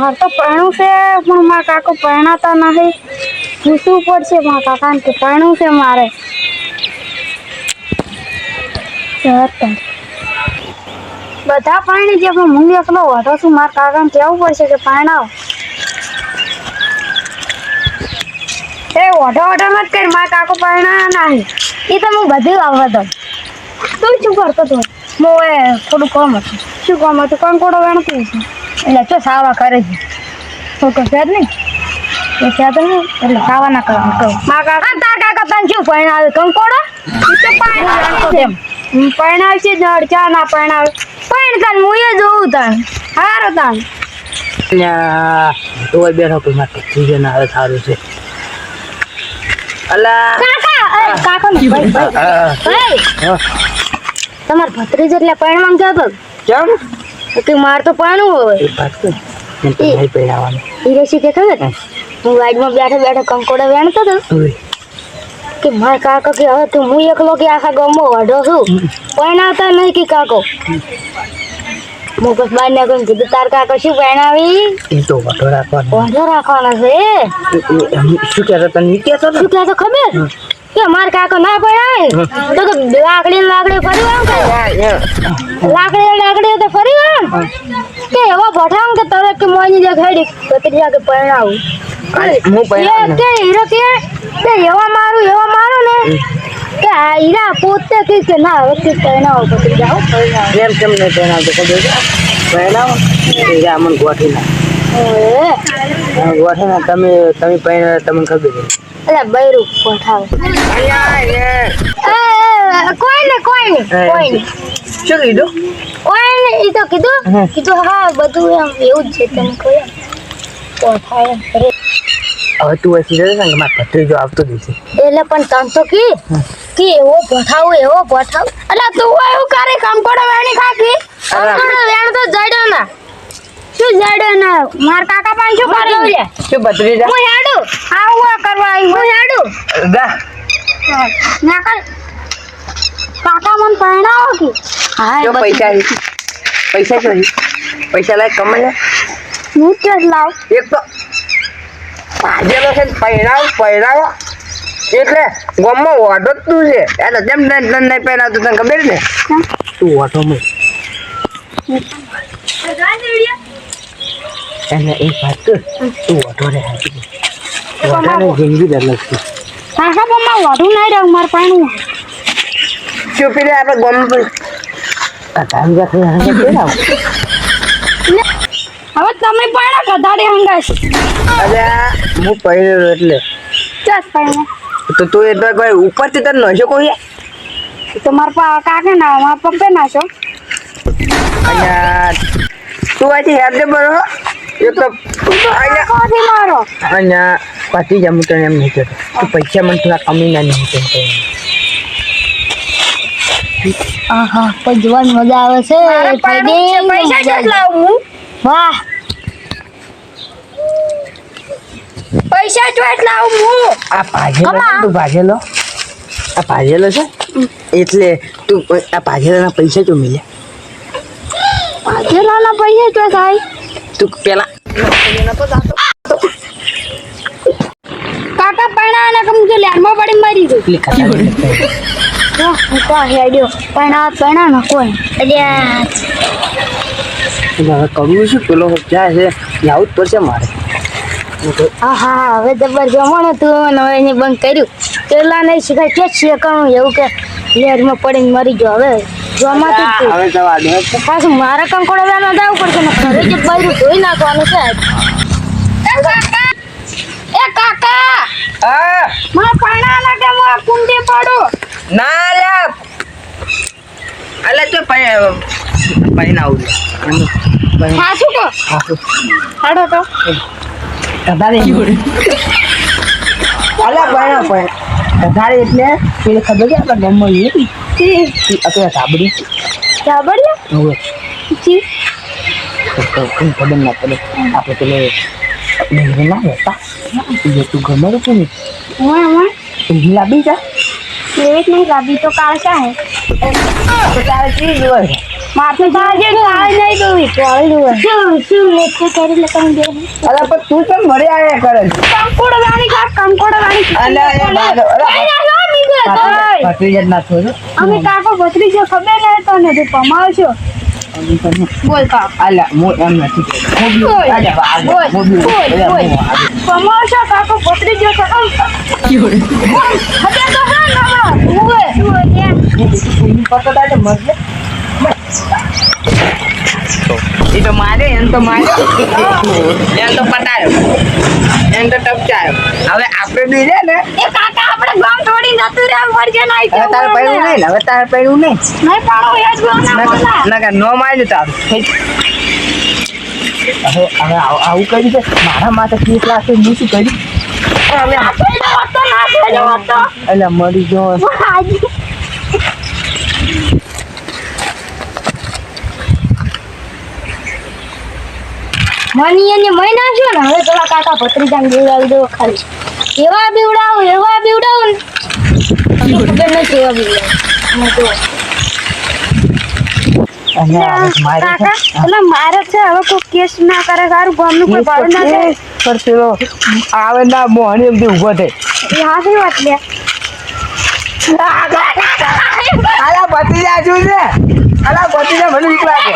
મારે તો પરણું છે પણ મારા કાકો પરણાતા નહીં. પૂછવું પડશે મારા કાકાને કે પરણું છે મારે. બધા પરણી જે પણ હું એકલો વધો છું. મારા કાકાને કહેવું પડશે કે પરણાવ. એ ઓઢો મત કરી, મારા કાકો પરણા નહીં. એ તો હું બધું આવવા દઉં. તું શું કરતો હતો? હું થોડું કામ હતું. શું કામ હતું? કંકોડો વેણતું હતું. એટલે શું સાવા કરે છે? શું કરશે જ નહીં? એ છે તો નહીં એટલે સાવા ના કરવા કહું. મારા કાકા તાર કાકા તને શું પરણાવે? કંકોડો પરણાવ છે જડ ચા ના પરણાવે. પણ તને હું એ જોઉં તને હારો તને તો બેઠો કોઈ માટે સીઝન આવે સારું છે. અલા કાકા તમાર ભત્રીજ એટલે પરણવા જતો કેમ કે માર તો પરણવું હોય. એ વાત કર નહીં પહેરાવાનું એ રેસી કે ખબર હું વાઈડમાં બેઠો બેઠો કંકોડો વેણતો હતો કે મારા કાકા કે હવે તું હું એકલો કે આખા ગામમાં વાઢો છું પરણાવતા નહીં કે કાકો. હું બસ બહાર ને કોઈ કીધું તાર કાકો શું પરણાવી એ તો વાટો રાખવાનો વાઢો રાખવાનો છે. શું કહેતો તને કહેતો શું કહેતો ખબર કે મારા કાકો ના પરણાવે તો લાકડી ફરી લાકડી તો ફરી કે એવા ભઠાણ કે તરત કે મોની દેખાડી ભત્રીજા કે પરણાવું કે હીરો કે એવા મારું ને કે આ હીરા પોતે કે ના હવે પરણાવો ભત્રીજા કેમ કેમ નહીં પહેરાવતો ખબર છે પહેરાવો હીરા અમને ગોઠી ના ગોઠી ના તમે પહેરા તમને ખબર છે. એટલે બૈરું ભઠાવ કોઈ નહીં શું કીધું કોઈ નહીં એ તો કીધું હા બધું એમ એવું જ છે તમે કહ્યું ભઠાવ હવે તું હસી જશે ને મારા ભત્રીજો આવતો જશે એટલે પણ તન તો કે એવો ભઠાવ એટલે તું એવું કરે કંકોડો વેણી ખાકી વેણ તો જડ્યો ના શું જડ્યો ના માર કાકા પાસે શું કરી લે શું ભત્રીજા હું હેડું આવું કરવા આવી હું હેડું જા ના કર કાકા મન પરણાવો કે હા જો પૈસા ચોરી પૈસા લાય કમાય હું કે લાવ એક તો ભાજેલો છે પહેરાવો એટલે ગમમાં વાઢો જ તું છે એટલે જેમ નહીં પહેરાવતું તને ખબર ને તું વાઢો મેં એને એક વાત કર તું વાઢો રે વાઢાને જિંદગી અલગ છે કાકા પપ્પા વાઢું નહીં રહું માર પાણી ચૂપી રે આપણે ગમ પર ધાન રાખી પહેરાવ હવે તમે પાણા કધાડી હંગાશ અરે હું પહેરેલો એટલે ચાસ પાણી તો તું એ તો કોઈ ઉપરથી તને નશો કોઈ તો માર કાકા ના મારા પપ્પા ના છો અને તું આથી હેર દે બરો એક તો કોથી મારો અને પાછી જમું તને એમ નહીં કહેતો તું પૈસા મને થોડા કમી ના નહીં કહેતો આહા પણ જોવાની મજા આવે છે પૈસા જ લાવું હું વાહ પૈસા જ લાવું હું આ ભાજેલો છે એટલે તું આ ભાજેલાના પૈસા જો મિલે ભાજેલાના પૈસા જો થાય તું પેલા કાકા પૈણા કમ જો લેરમાં પડી મરી ગઈ ક્લિક કર હું તો હેડ્યો પૈણા ના કોઈ અલ્યા હવે કરવું શું પેલો જાય છે લાવું જ પડશે મારે હા હવે જબર જમણ હતું અને હવે એને બંધ કર્યું પેલા નહીં શીખાય કે શીખવાનું એવું કે લેરમાં પડીને મરી ગયો હવે જમાતું હવે જવા દે પાછું મારા કંકોડો વેનો જવું પડશે ને ઘરે જે બૈરું ધોઈ નાખવાનું છે એ કાકા હા મારા પૈણા ના કે હું કુંડી પડું ના લે અલે તો પૈણા આવું સાચું કહો હાડો તો કધારે અલે પૈણા કધારે એટલે પેલે ખબર છે આપણા ગામમાં એ આપણે સાબડી ચાબડિયા હવે જી ખબર ના પડે આપણે પેલે ડેંગી ના હતા જે તું ગમે છે ને લાંબી જા લેવેટ નહીં લાવી તો કાળસા હે તો તારે ચીજ હોય માથે તાજે કાઈ નહીં દોવી કોળી દોવે શું લેતે કરી લે તમે દે અલા પણ તું કેમ મરે આયા કરે છે? કંકોડ વાણી ખા કંકોડ વાણી અલા એ બાદ ભત્રીજા ના થોડો અમે કાકો ભત્રીજો ખબર નહીં તને તું પમાવશો બોલ કા અલા મો એમ નથી કહેતો. અલા વાગ મોબી પમાવશો કાકો ભત્રીજો ખબર હવે તો હા ના ઓએ પતા તારે મરજે એ તો મારે એમ તો માર્યો એમ તો પટાયો એમ તો ટપચાયો હવે આપણે બી છે ને એ કાકા આપણે ગામ છોડી જતું રે મરજે નહીં હવે તારે પડ્યું નહીં ને હવે તારે પડ્યું નહીં નહીં પાડો એ જ ના બોલા નકર નો માર્યું તારું હવે આવું કર્યું છે મારા માથે 30 લાખ હું શું કર્યું હવે આપણે તો ના થજો તો એટલે મરી ગયો હાજી મની અને મહિના છે ને હવે પેલા કાકા ભત્રીજાને દેવડાવી દો ખાલી એવા બીવડાવું ને ખબર નથી એવા બીવડાવું અને હવે મારે કાકા પેલા મારે છે હવે કોઈ કેસ ના કરે સારું ગામનું કોઈ ભાડું ના જાય પર પેલો આવે ના મોહની એમ ઊભો થઈ એ હાથી વાત લે અલા ભત્રીજા શું છે અલા ભત્રીજા મને બીક લાગે